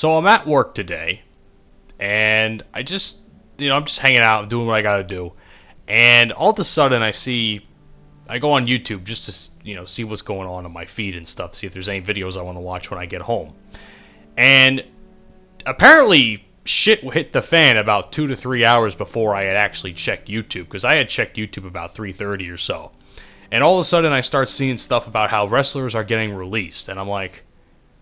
So I'm at work today, and I'm just hanging out, doing what I gotta do, and all of a sudden I go on YouTube just to, see what's going on my feed and stuff, see if there's any videos I want to watch when I get home. And apparently shit hit the fan about 2 to 3 hours before I had actually checked YouTube, because I had checked YouTube about 3:30 or so. And all of a sudden I start seeing stuff about how wrestlers are getting released, and I'm like,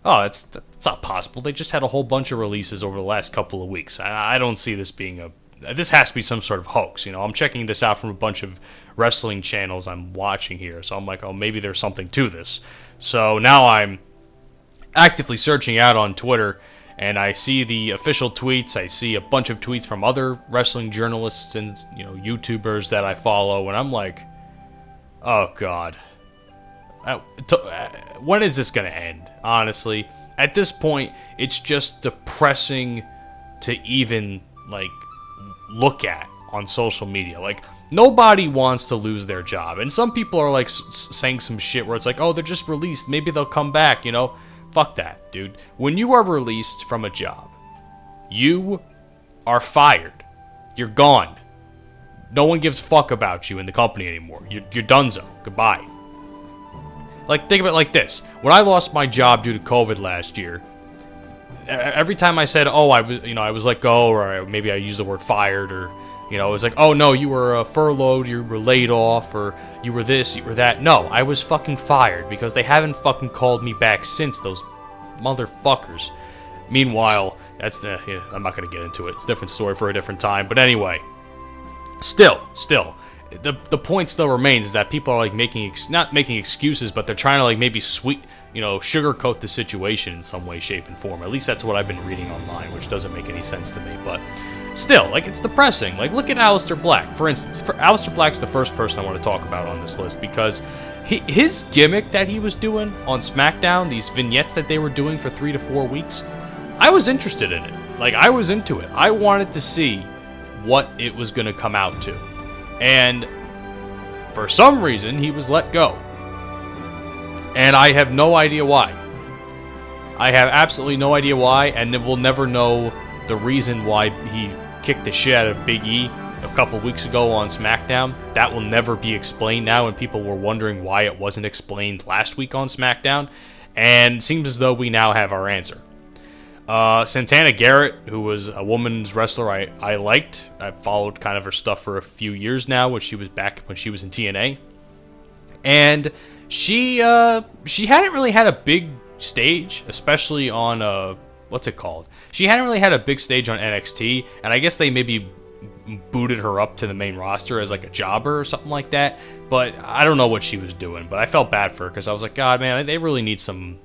oh, that's not possible. They just had a whole bunch of releases over the last couple of weeks. I don't see this being this has to be some sort of hoax. I'm checking this out from a bunch of wrestling channels I'm watching here. So I'm like, oh, maybe there's something to this. So now I'm actively searching out on Twitter, and I see the official tweets. I see a bunch of tweets from other wrestling journalists and, YouTubers that I follow. And I'm like, oh, God. When is this going to end? Honestly, at this point, it's just depressing to even look at on social media. Nobody wants to lose their job, and some people are saying some shit where it's like, oh, they're just released, maybe they'll come back. Fuck that, dude. When you are released from a job, you are fired. You're gone. No one gives a fuck about you in the company anymore. You're donezo. Goodbye. Think of it like this. When I lost my job due to COVID last year, every time I said, oh, I was let go, or maybe I used the word fired, or, it was like, oh, no, you were furloughed, you were laid off, or you were this, you were that. No, I was fucking fired, because they haven't fucking called me back since, those motherfuckers. Meanwhile, I'm not going to get into it. It's a different story for a different time. But anyway, still, the point still remains is that people are not making excuses, but they're trying to maybe sugarcoat the situation in some way, shape, and form. At least that's what I've been reading online, which doesn't make any sense to me. But still, it's depressing. Look at Alistair Black, for instance. Alistair Black's the first person I want to talk about on this list, because his gimmick that he was doing on SmackDown, these vignettes that they were doing for 3 to 4 weeks, I was interested in it. I was into it. I wanted to see what it was going to come out to. And for some reason, he was let go. And I have no idea why. I have absolutely no idea why, and we'll never know the reason why he kicked the shit out of Big E a couple weeks ago on SmackDown. That will never be explained now, and people were wondering why it wasn't explained last week on SmackDown. And it seems as though we now have our answer. Santana Garrett, who was a woman's wrestler I liked. I've followed kind of her stuff for a few years now, when she was in TNA. And she hadn't really had a big stage, especially on, what's it called? She hadn't really had a big stage on NXT, and I guess they maybe booted her up to the main roster as a jobber or something like that. But I don't know what she was doing, but I felt bad for her, because I was like, God, man, they really need some,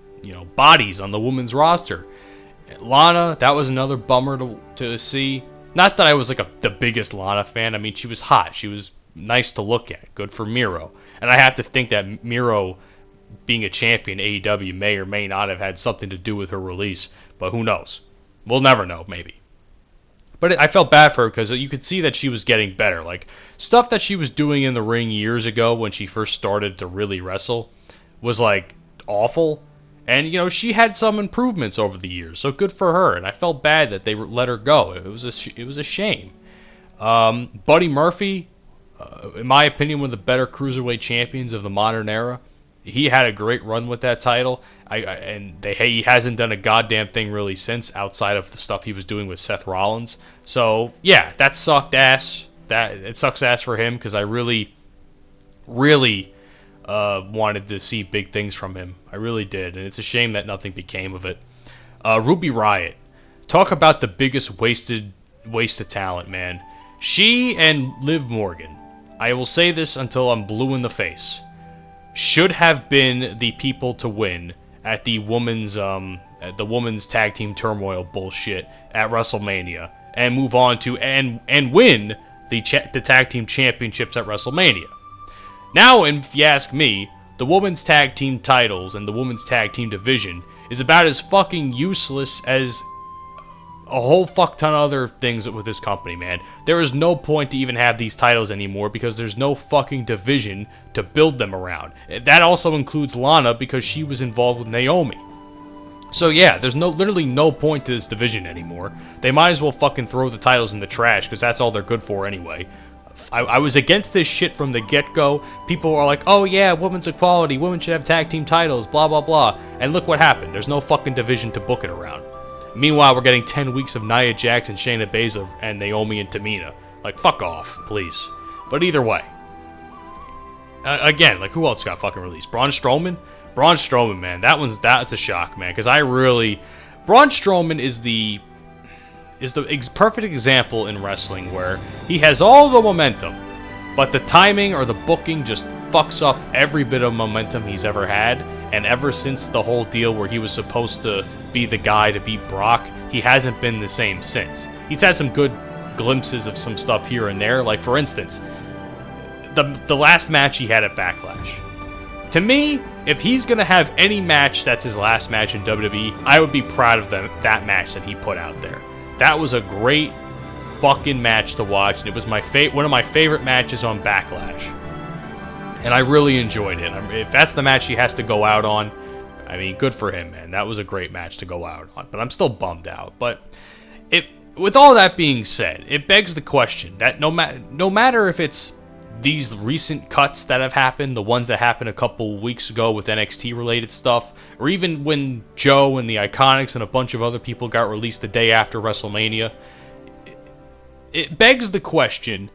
bodies on the women's roster. Lana, that was another bummer to see. Not that I was the biggest Lana fan. I mean, she was hot. She was nice to look at. Good for Miro. And I have to think that Miro being a champion in AEW may or may not have had something to do with her release. But who knows? We'll never know, maybe. But I felt bad for her, because you could see that she was getting better. Stuff that she was doing in the ring years ago when she first started to really wrestle was awful. And, she had some improvements over the years, so good for her. And I felt bad that they let her go. It was a shame. Buddy Murphy, in my opinion, one of the better cruiserweight champions of the modern era. He had a great run with that title. He hasn't done a goddamn thing really since, outside of the stuff he was doing with Seth Rollins. So yeah, that sucked ass. It sucks ass for him, because I really wanted to see big things from him. I really did, and it's a shame that nothing became of it. Ruby Riott. Talk about the biggest waste of talent, man. She and Liv Morgan, I will say this until I'm blue in the face, should have been the people to win at the women's tag team turmoil bullshit at WrestleMania, and move on to and win the tag team championships at WrestleMania. Now, if you ask me, the women's tag team titles and the women's tag team division is about as fucking useless as a whole fuck ton of other things with this company, man. There is no point to even have these titles anymore, because there's no fucking division to build them around. That also includes Lana, because she was involved with Naomi. So yeah, there's literally no point to this division anymore. They might as well fucking throw the titles in the trash, because that's all they're good for anyway. I was against this shit from the get-go. People are like, oh yeah, women's equality, women should have tag team titles, blah blah blah. And look what happened. There's no fucking division to book it around. Meanwhile, we're getting 10 weeks of Nia Jax and Shayna Baszler and Naomi and Tamina. Like, fuck off, please. But either way. Again, like, who else got fucking released? Braun Strowman? Braun Strowman, man, that's a shock, man, because Braun Strowman is the perfect example in wrestling where he has all the momentum, but the timing or the booking just fucks up every bit of momentum he's ever had, and ever since the whole deal where he was supposed to be the guy to beat Brock, he hasn't been the same since. He's had some good glimpses of some stuff here and there, like, for instance, the last match he had at Backlash. To me, if he's going to have any match that's his last match in WWE, I would be proud of that match that he put out there. That was a great fucking match to watch, and it was one of my favorite matches on Backlash. And I really enjoyed it. If that's the match he has to go out on, I mean, good for him, man. That was a great match to go out on, but I'm still bummed out. But with all that being said, it begs the question that no matter if it's these recent cuts that have happened, the ones that happened a couple weeks ago with NXT related stuff, or even when Joe and the Iconics and a bunch of other people got released the day after WrestleMania, it begs the question,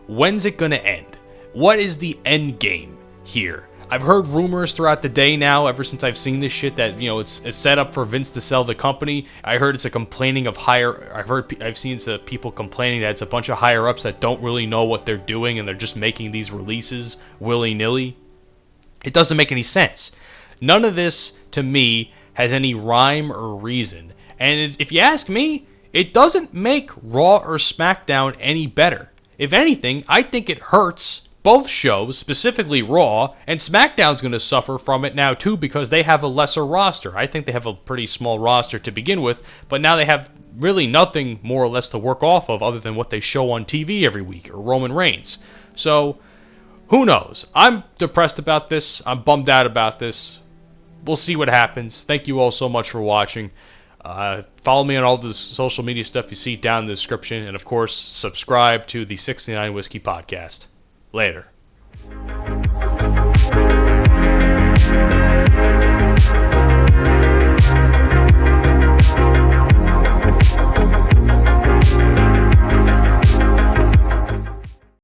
when's it going to end? What is the end game here? I've heard rumors throughout the day now, ever since I've seen this shit, that, it's set up for Vince to sell the company. I heard it's I've seen some people complaining that it's a bunch of higher ups that don't really know what they're doing and they're just making these releases willy-nilly. It doesn't make any sense. None of this, to me, has any rhyme or reason. And if you ask me, it doesn't make Raw or SmackDown any better. If anything, I think it hurts both shows, specifically Raw, and SmackDown's going to suffer from it now too because they have a lesser roster. I think they have a pretty small roster to begin with, but now they have really nothing more or less to work off of other than what they show on TV every week, or Roman Reigns. So, who knows? I'm depressed about this. I'm bummed out about this. We'll see what happens. Thank you all so much for watching. Follow me on all the social media stuff you see down in the description, and of course, subscribe to the 69 Whiskey Podcast. Later.